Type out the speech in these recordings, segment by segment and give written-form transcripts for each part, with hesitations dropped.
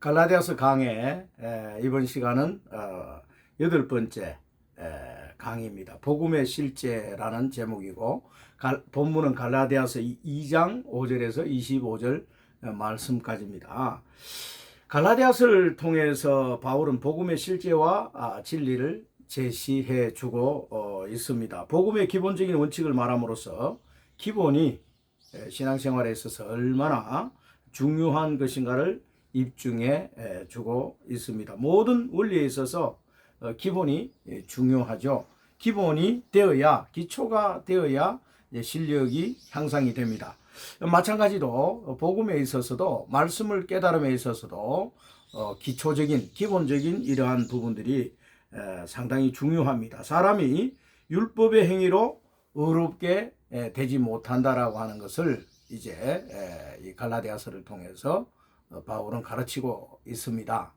갈라디아서 강의 이번 시간은 8번째 강의입니다. 복음의 실제라는 제목이고 본문은 갈라디아서 2장 5절에서 25절 말씀까지입니다. 갈라디아서를 통해서 바울은 복음의 실제와 진리를 제시해 주고 있습니다. 복음의 기본적인 원칙을 말함으로써 기본이 신앙생활에 있어서 얼마나 중요한 것인가를 입증해 주고 있습니다. 모든 원리에 있어서 기본이 중요하죠. 기본이 되어야, 기초가 되어야 실력이 향상이 됩니다. 마찬가지로 복음에 있어서도, 말씀을 깨달음에 있어서도 기초적인, 기본적인 이러한 부분들이 상당히 중요합니다. 사람이 율법의 행위로 의롭게 되지 못한다라고 하는 것을 이제 이 갈라디아서를 통해서 바울은 가르치고 있습니다.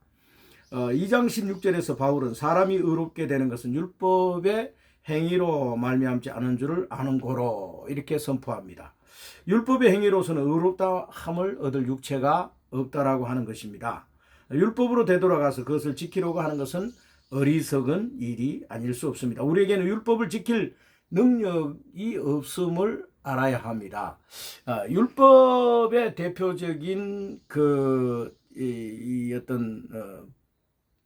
2장 16절에서 바울은 사람이 의롭게 되는 것은 율법의 행위로 말미암지 않은 줄을 아는 고로 이렇게 선포합니다. 율법의 행위로서는 의롭다 함을 얻을 육체가 없다라고 하는 것입니다. 율법으로 되돌아가서 그것을 지키려고 하는 것은 어리석은 일이 아닐 수 없습니다. 우리에게는 율법을 지킬 능력이 없음을 알아야 합니다. 율법의 대표적인 어떤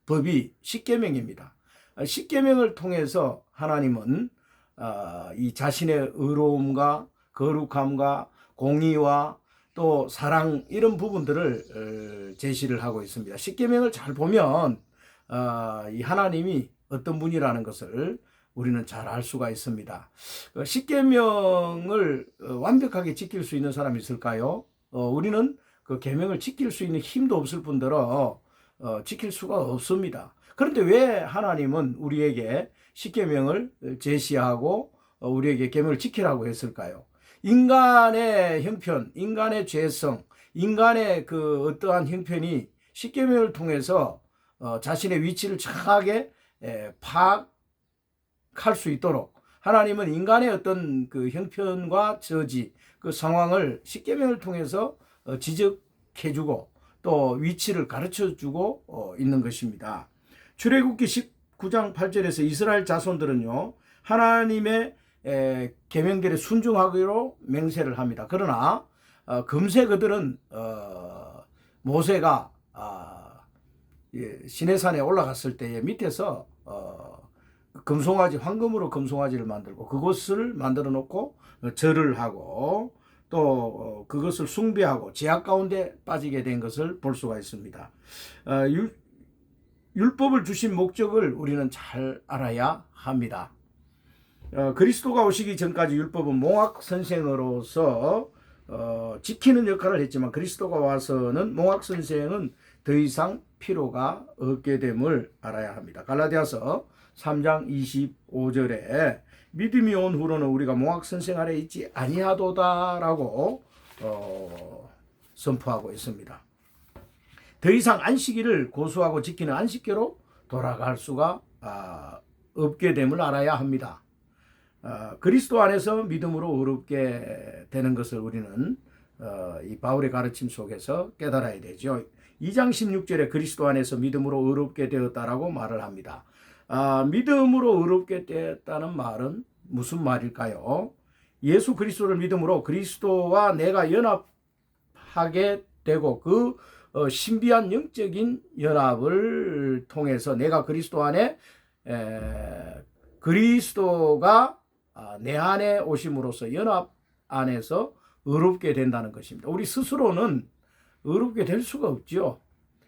법이 십계명입니다. 십계명을 통해서 하나님은 이 자신의 의로움과 거룩함과 공의와 또 사랑 이런 부분들을 제시를 하고 있습니다. 십계명을 잘 보면 이 하나님이 어떤 분이라는 것을 우리는 잘 알 수가 있습니다. 십계명을 완벽하게 지킬 수 있는 사람이 있을까요? 우리는 그 계명을 지킬 수 있는 힘도 없을 뿐더러 지킬 수가 없습니다. 그런데 왜 하나님은 우리에게 십계명을 제시하고 우리에게 계명을 지키라고 했을까요? 인간의 형편, 인간의 죄성, 인간의 그 어떠한 형편이 십계명을 통해서 자신의 위치를 정확하게 파악할 수 있도록 하나님은 인간의 어떤 그 형편과 저지, 그 상황을 십계명을 통해서 지적해주고 또 위치를 가르쳐주고 있는 것입니다. 출애굽기 19장 8절에서 이스라엘 자손들은요 하나님의 계명들에 순종하기로 맹세를 합니다. 그러나 금세 그들은 모세가 시내산에 올라갔을 때에 밑에서 금송아지, 황금으로 금송아지를 만들고 그것을 만들어 놓고 절을 하고 또 그것을 숭배하고 죄악 가운데 빠지게 된 것을 볼 수가 있습니다. 율법을 주신 목적을 우리는 잘 알아야 합니다. 그리스도가 오시기 전까지 율법은 몽학 선생으로서 지키는 역할을 했지만 그리스도가 와서는 몽학 선생은 더 이상 필요가 없게 됨을 알아야 합니다. 갈라디아서 3장 25절에 믿음이 온 후로는 우리가 몽학 선생 아래 있지 아니하도다라고 선포하고 있습니다. 더 이상 안식일을 고수하고 지키는 안식교로 돌아갈 수가 없게 됨을 알아야 합니다. 그리스도 안에서 믿음으로 의롭게 되는 것을 우리는 이 바울의 가르침 속에서 깨달아야 되죠. 2장 16절에 그리스도 안에서 믿음으로 의롭게 되었다라고 말을 합니다. 믿음으로 의롭게 되었다는 말은 무슨 말일까요? 예수 그리스도를 믿음으로 그리스도와 내가 연합하게 되고 그 신비한 영적인 연합을 통해서 내가 그리스도 안에 그리스도가 내 안에 오심으로써 연합 안에서 의롭게 된다는 것입니다. 우리 스스로는 의롭게 될 수가 없죠.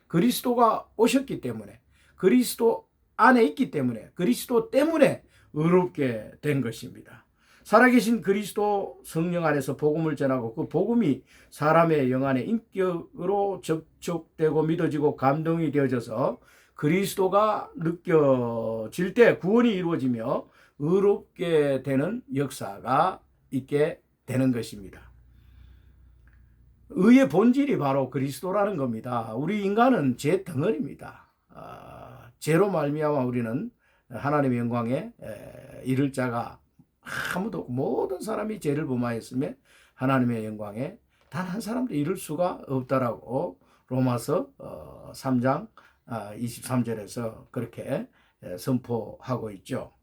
그리스도가 오셨기 때문에, 그리스도 안에 있기 때문에, 그리스도 때문에 의롭게 된 것입니다. 살아계신 그리스도 성령 안에서 복음을 전하고 그 복음이 사람의 영 안에 인격으로 접촉되고 믿어지고 감동이 되어져서 그리스도가 느껴질 때 구원이 이루어지며 의롭게 되는 역사가 있게 되는 것입니다. 의의 본질이 바로 그리스도라는 겁니다. 우리 인간은 죄 덩어리입니다. 죄로 말미암아 우리는 하나님의 영광에 이를 자가 아무도 없고 모든 사람이 죄를 범하였으며 하나님의 영광에 단 한 사람도 이룰 수가 없다라고 로마서 3장 23절에서 그렇게 선포하고 있죠.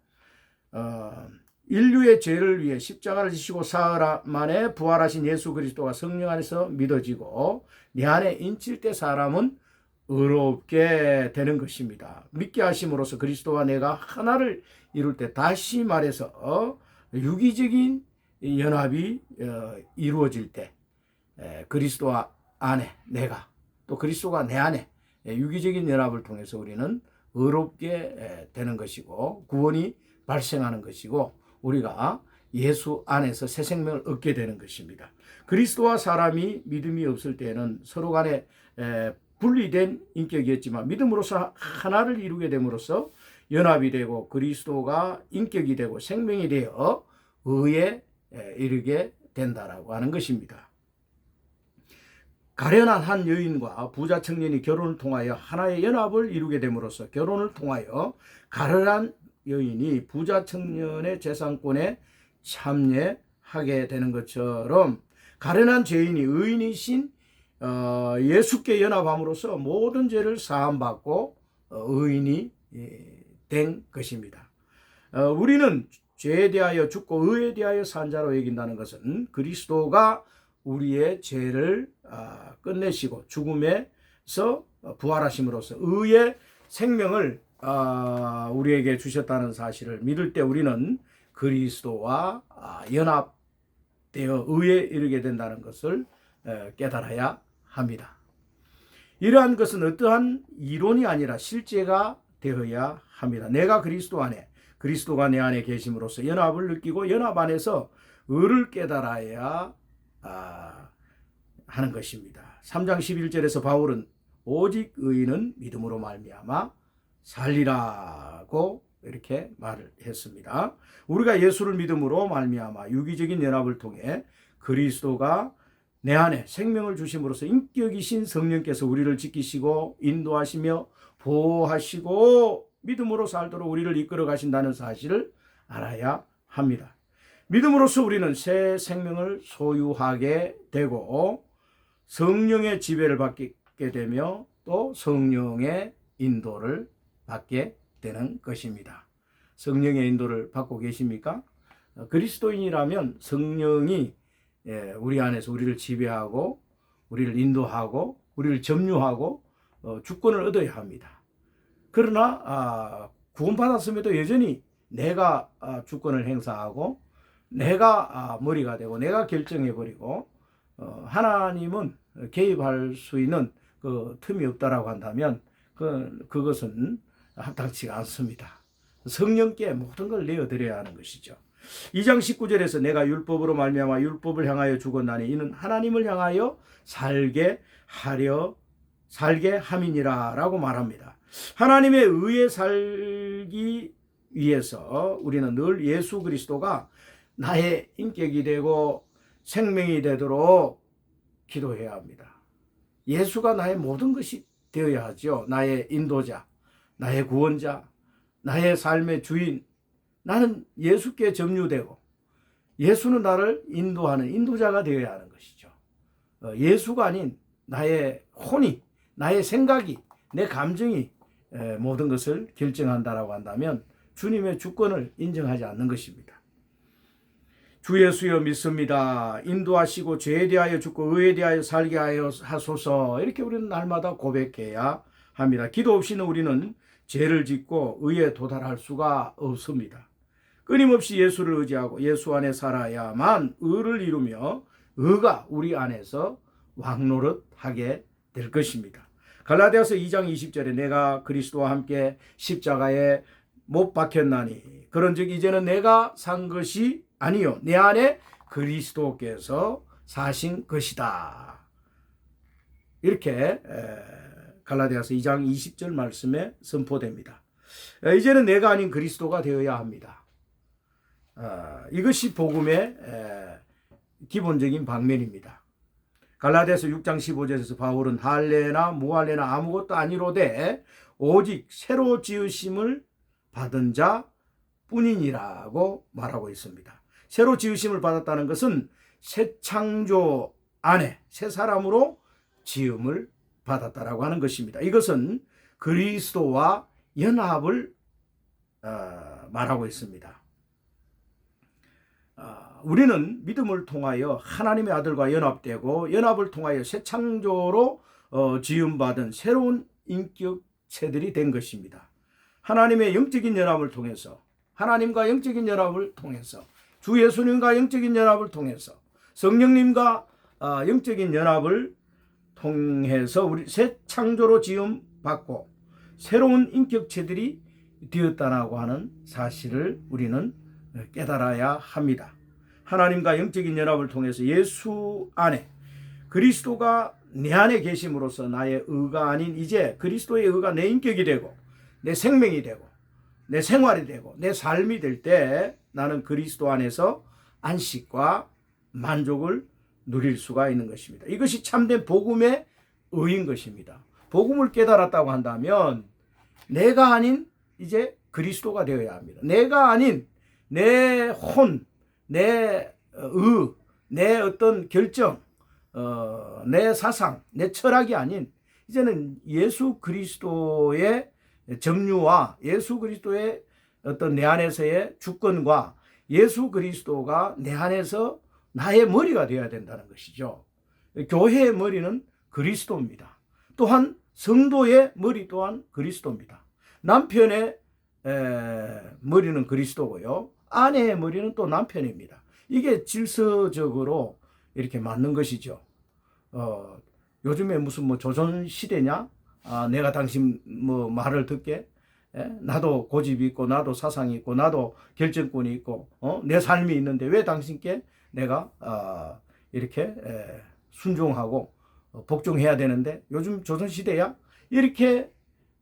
인류의 죄를 위해 십자가를 지시고 사흘 만에 부활하신 예수 그리스도가 성령 안에서 믿어지고 내 안에 인칠 때 사람은 의롭게 되는 것입니다. 믿게 하심으로써 그리스도와 내가 하나를 이룰 때, 다시 말해서 유기적인 연합이 이루어질 때, 그리스도와 안에 내가, 또 그리스도가 내 안에 유기적인 연합을 통해서 우리는 의롭게 되는 것이고 구원이 발생하는 것이고 우리가 예수 안에서 새 생명을 얻게 되는 것입니다. 그리스도와 사람이 믿음이 없을 때에는 서로 간에 분리된 인격이었지만 믿음으로써 하나를 이루게 됨으로써 연합이 되고 그리스도가 인격이 되고 생명이 되어 의에 이르게 된다라고 하는 것입니다. 가련한 한 여인과 부자 청년이 결혼을 통하여 하나의 연합을 이루게 됨으로써 결혼을 통하여 가련한 여인이 부자 청년의 재산권에 참여하게 되는 것처럼 가련한 죄인이 의인이신 예수께 연합함으로써 모든 죄를 사함받고 의인이 된 것입니다. 우리는 죄에 대하여 죽고 의에 대하여 산 자로 여긴다는 것은 그리스도가 우리의 죄를 끝내시고 죽음에서 부활하심으로써 의의 생명을 우리에게 주셨다는 사실을 믿을 때 우리는 그리스도와 연합되어 의에 이르게 된다는 것을 깨달아야 합니다. 이러한 것은 어떠한 이론이 아니라 실제가 되어야 합니다. 내가 그리스도 안에, 그리스도가 내 안에 계심으로써 연합을 느끼고 연합 안에서 의를 깨달아야 하는 것입니다. 3장 11절에서 바울은 오직 의인은 믿음으로 말미암아 살리라고 이렇게 말을 했습니다. 우리가 예수를 믿음으로 말미암아 유기적인 연합을 통해 그리스도가 내 안에 생명을 주심으로써 인격이신 성령께서 우리를 지키시고 인도하시며 보호하시고 믿음으로 살도록 우리를 이끌어 가신다는 사실을 알아야 합니다. 믿음으로써 우리는 새 생명을 소유하게 되고 성령의 지배를 받게 되며 또 성령의 인도를 받게 되는 것입니다. 성령의 인도를 받고 계십니까? 그리스도인이라면 성령이 우리 안에서 우리를 지배하고 우리를 인도하고 우리를 점유하고 주권을 얻어야 합니다. 그러나 구원받았음에도 여전히 내가 주권을 행사하고 내가 머리가 되고 내가 결정해버리고 하나님은 개입할 수 있는 그 틈이 없다라고 한다면 그것은 합당치가 않습니다. 성령께 모든 걸 내어드려야 하는 것이죠. 2장 19절에서 내가 율법으로 말미암아 율법을 향하여 죽었나니 이는 하나님을 향하여 살게 함이니라 라고 말합니다. 하나님의 의에 살기 위해서 우리는 늘 예수 그리스도가 나의 인격이 되고 생명이 되도록 기도해야 합니다. 예수가 나의 모든 것이 되어야 하죠. 나의 인도자, 나의 구원자, 나의 삶의 주인. 나는 예수께 점유되고 예수는 나를 인도하는 인도자가 되어야 하는 것이죠. 예수가 아닌 나의 혼이, 나의 생각이, 내 감정이 모든 것을 결정한다라고 한다면 주님의 주권을 인정하지 않는 것입니다. 주 예수여 믿습니다. 인도하시고 죄에 대하여 죽고 의에 대하여 살게 하소서. 이렇게 우리는 날마다 고백해야 합니다. 기도 없이는 우리는 죄를 짓고 의에 도달할 수가 없습니다. 끊임없이 예수를 의지하고 예수 안에 살아야만 의를 이루며 의가 우리 안에서 왕노릇하게 될 것입니다. 갈라디아서 2장 20절에 내가 그리스도와 함께 십자가에 못 박혔나니 그런즉 이제는 내가 산 것이 아니요 내 안에 그리스도께서 사신 것이다. 이렇게 갈라디아서 2장 20절 말씀에 선포됩니다. 이제는 내가 아닌 그리스도가 되어야 합니다. 이것이 복음의 기본적인 방면입니다. 갈라디아서 6장 15절에서 바울은 할례나 무할례나 아무것도 아니로되 오직 새로 지으심을 받은 자 뿐이니라고 말하고 있습니다. 새로 지으심을 받았다는 것은 새 창조 안에 새 사람으로 지음을 받았다라고 하는 것입니다. 이것은 그리스도와 연합을 말하고 있습니다. 우리는 믿음을 통하여 하나님의 아들과 연합되고 연합을 통하여 새 창조로 지음받은 새로운 인격체들이 된 것입니다. 하나님의 영적인 연합을 통해서, 하나님과 영적인 연합을 통해서, 주 예수님과 영적인 연합을 통해서, 성령님과 영적인 연합을 통해서 우리 새 창조로 지음받고 새로운 인격체들이 되었다라고 하는 사실을 우리는 깨달아야 합니다. 하나님과 영적인 연합을 통해서 예수 안에 그리스도가 내 안에 계심으로써 나의 의가 아닌 이제 그리스도의 의가 내 인격이 되고 내 생명이 되고 내 생활이 되고 내 삶이 될 때 나는 그리스도 안에서 안식과 만족을 누릴 수가 있는 것입니다. 이것이 참된 복음의 의인 것입니다. 복음을 깨달았다고 한다면 내가 아닌 이제 그리스도가 되어야 합니다. 내가 아닌 내 혼, 내 내 어떤 결정, 내 사상, 내 철학이 아닌 이제는 예수 그리스도의 정류와 예수 그리스도의 어떤 내 안에서의 주권과 예수 그리스도가 내 안에서 나의 머리가 되어야 된다는 것이죠. 교회의 머리는 그리스도입니다. 또한 성도의 머리 또한 그리스도입니다. 남편의 머리는 그리스도고요. 아내의 머리는 또 남편입니다. 이게 질서적으로 이렇게 맞는 것이죠. 요즘에 무슨 뭐 조선시대냐? 내가 당신 뭐 말을 듣게? 나도 고집이 있고, 나도 사상이 있고, 나도 결정권이 있고, 내 삶이 있는데 왜 당신께 내가 이렇게 순종하고 복종해야 되는데 요즘 조선시대야? 이렇게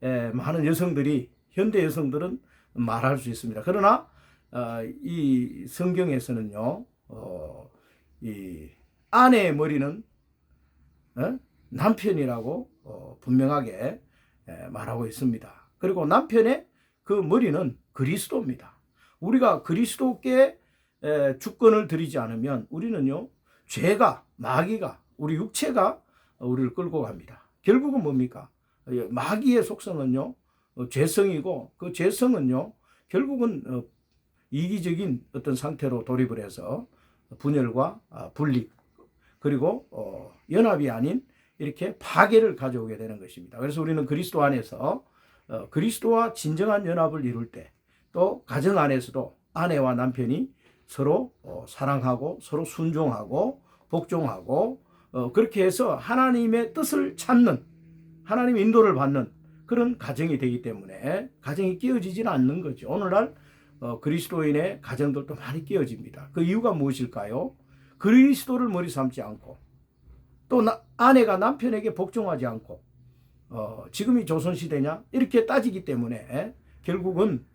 많은 여성들이, 현대 여성들은 말할 수 있습니다. 그러나 이 성경에서는요, 이 아내의 머리는 남편이라고 분명하게 말하고 있습니다. 그리고 남편의 그 머리는 그리스도입니다. 우리가 그리스도께 주권을 드리지 않으면 우리는요, 죄가, 마귀가, 우리 육체가 우리를 끌고 갑니다. 결국은 뭡니까? 마귀의 속성은요, 죄성이고 그 죄성은요, 결국은 이기적인 어떤 상태로 돌입을 해서 분열과 분립, 그리고 연합이 아닌 이렇게 파괴를 가져오게 되는 것입니다. 그래서 우리는 그리스도 안에서 그리스도와 진정한 연합을 이룰 때, 또 가정 안에서도 아내와 남편이 서로 사랑하고 서로 순종하고 복종하고 그렇게 해서 하나님의 뜻을 찾는, 하나님의 인도를 받는 그런 가정이 되기 때문에 가정이 깨어지지는 않는 거죠. 오늘날 그리스도인의 가정들도 많이 깨어집니다. 그 이유가 무엇일까요? 그리스도를 머리 삼지 않고 또 아내가 남편에게 복종하지 않고 지금이 조선시대냐? 이렇게 따지기 때문에 결국은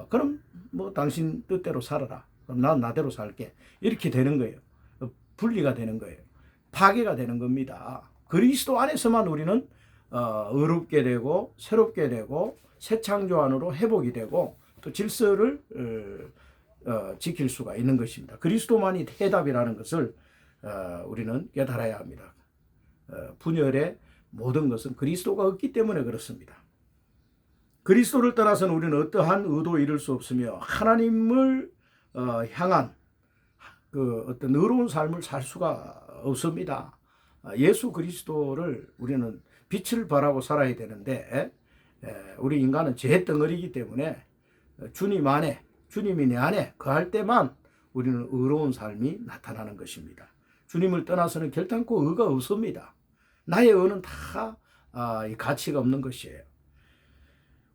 그럼 뭐 당신 뜻대로 살아라. 그럼 난 나대로 살게. 이렇게 되는 거예요. 분리가 되는 거예요. 파괴가 되는 겁니다. 그리스도 안에서만 우리는 의롭게 되고 새롭게 되고 새 창조 안으로 회복이 되고 또 질서를 지킬 수가 있는 것입니다. 그리스도만이 해답이라는 것을 우리는 깨달아야 합니다. 분열의 모든 것은 그리스도가 없기 때문에 그렇습니다. 그리스도를 떠나서는 우리는 어떠한 의도 이룰 수 없으며 하나님을 향한 그 어떤 의로운 삶을 살 수가 없습니다. 예수 그리스도를 우리는 빛을 발하고 살아야 되는데 우리 인간은 죄 덩어리이기 때문에 주님 안에, 주님이 내 안에 거할 때만 우리는 의로운 삶이 나타나는 것입니다. 주님을 떠나서는 결단코 의가 없습니다. 나의 의는 다 가치가 없는 것이에요.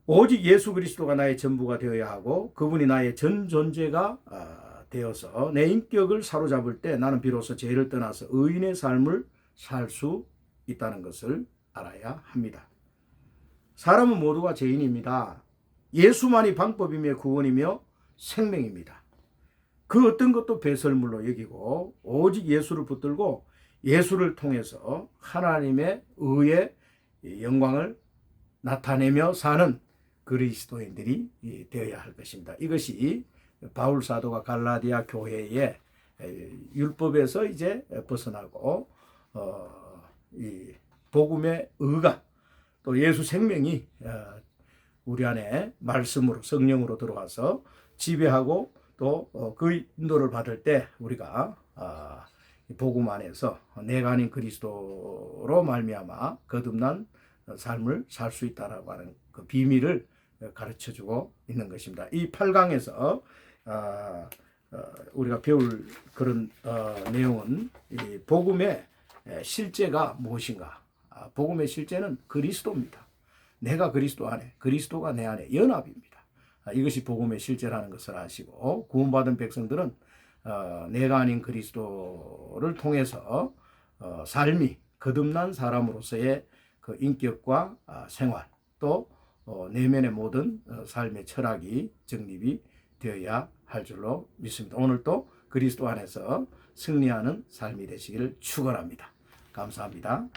오직 예수 그리스도가 나의 전부가 되어야 하고 그분이 나의 전 존재가 되어서 내 인격을 사로잡을 때 나는 비로소 죄를 떠나서 의인의 삶을 살 수 있다는 것을 알아야 합니다. 사람은 모두가 죄인입니다. 예수만이 방법이며 구원이며 생명입니다. 그 어떤 것도 배설물로 여기고 오직 예수를 붙들고 예수를 통해서 하나님의 의의 영광을 나타내며 사는 그리스도인들이 되어야 할 것입니다. 이것이 바울 사도가 갈라디아 교회의 율법에서 이제 벗어나고 이 복음의 의가 또 예수 생명이 우리 안에 말씀으로 성령으로 들어와서 지배하고 또 그 인도를 받을 때 우리가 복음 안에서 내가 아닌 그리스도로 말미암아 거듭난 삶을 살 수 있다라고 하는 그 비밀을 가르쳐주고 있는 것입니다. 이 8강에서 우리가 배울 그런 내용은 이 복음의 실제가 무엇인가? 복음의 실제는 그리스도입니다. 내가 그리스도 안에, 그리스도가 내 안에 연합입니다. 이것이 복음의 실제라는 것을 아시고 구원받은 백성들은 내가 아닌 그리스도를 통해서 삶이 거듭난 사람으로서의 그 인격과 생활 또 내면의 모든 삶의 철학이 정립이 되어야 할 줄로 믿습니다. 오늘 또 그리스도 안에서 승리하는 삶이 되시기를 축원합니다. 감사합니다.